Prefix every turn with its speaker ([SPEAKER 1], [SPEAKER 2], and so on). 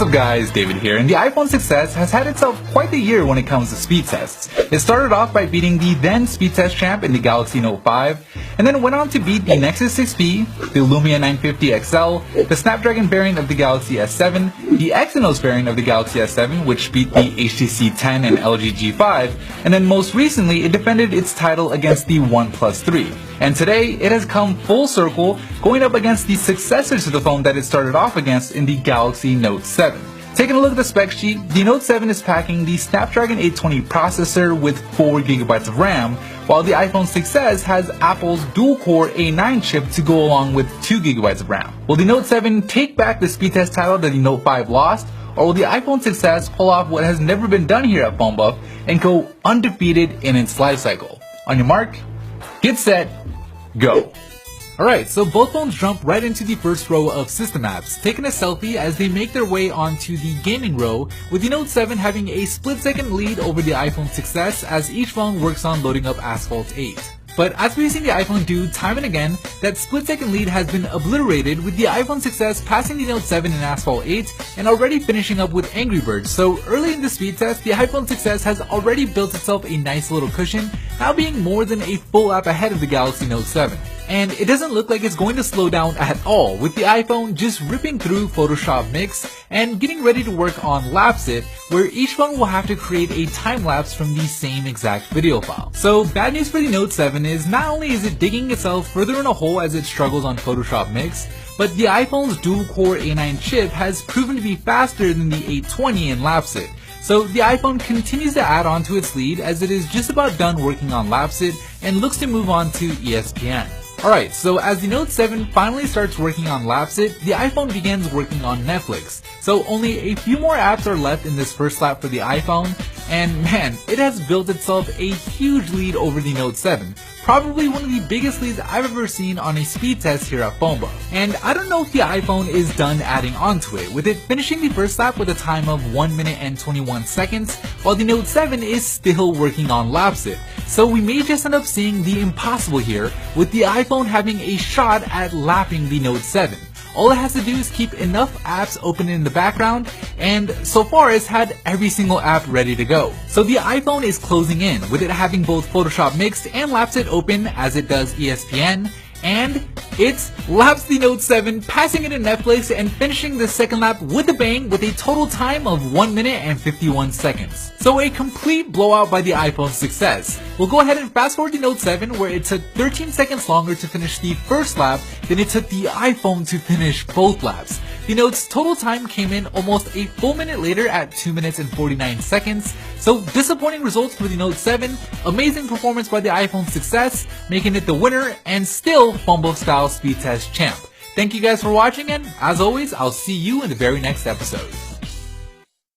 [SPEAKER 1] What's up guys, David here, and the iPhone 6s has had itself quite the year when it comes to speed tests. It started off by beating the then speed test champ in the Galaxy Note 5, and then went on to beat the Nexus 6P, the Lumia 950 XL, the Snapdragon variant of the Galaxy S7, the Exynos variant of the Galaxy S7, which beat the HTC 10 and LG G5, and then most recently it defended its title against the OnePlus 3. And today, it has come full circle, going up against the successor to the phone that it started off against in the Galaxy Note 7. Taking a look at the spec sheet, the Note 7 is packing the Snapdragon 820 processor with 4GB of RAM, while the iPhone 6s has Apple's dual-core A9 chip to go along with 2GB of RAM. Will the Note 7 take back the speed test title that the Note 5 lost, or will the iPhone 6s pull off what has never been done here at Phone Buff and go undefeated in its life cycle? On your mark, get set, go. Alright, so both phones jump right into the first row of system apps, taking a selfie as they make their way onto the gaming row, with the Note 7 having a split-second lead over the iPhone 6s as each phone works on loading up Asphalt 8. But as we've seen the iPhone do time and again, that split-second lead has been obliterated, with the iPhone 6s passing the Note 7 in Asphalt 8 and already finishing up with Angry Birds. So early in the speed test, the iPhone 6s has already built itself a nice little cushion, now being more than a full app ahead of the Galaxy Note 7. And it doesn't look like it's going to slow down at all, with the iPhone just ripping through Photoshop Mix and getting ready to work on Lapse-It, where each phone will have to create a time-lapse from the same exact video file. So bad news for the Note 7 is not only is it digging itself further in a hole as it struggles on Photoshop Mix, but the iPhone's dual-core A9 chip has proven to be faster than the 820 in Lapse-It. So the iPhone continues to add on to its lead as it is just about done working on Lapse-It and looks to move on to ESPN. Alright, so as the Note 7 finally starts working on Lapse-It, the iPhone begins working on Netflix. So only a few more apps are left in this first lap for the iPhone, and man, it has built itself a huge lead over the Note 7. Probably one of the biggest leads I've ever seen on a speed test here at Phone Buff. And I don't know if the iPhone is done adding onto it, with it finishing the first lap with a time of 1 minute and 21 seconds, while the Note 7 is still working on Lapse-It. So we may just end up seeing the impossible here, with the iPhone having a shot at lapping the Note 7. All it has to do is keep enough apps open in the background, and so far it's had every single app ready to go. So the iPhone is closing in, with it having both Photoshop Mixed and Lapse-It open as it does ESPN, and it's lapsed the Note 7, passing it to Netflix and finishing the second lap with a bang with a total time of 1 minute and 51 seconds. So a complete blowout by the iPhone 6s. We'll go ahead and fast forward the Note 7, where it took 13 seconds longer to finish the first lap than it took the iPhone to finish both laps. The Note's total time came in almost a full minute later at 2 minutes and 49 seconds. So disappointing results for the Note 7, amazing performance by the iPhone 6s, making it the winner and still Phone Buff style speed test champ. Thank you guys for watching, and as always, I'll see you in the very next episode.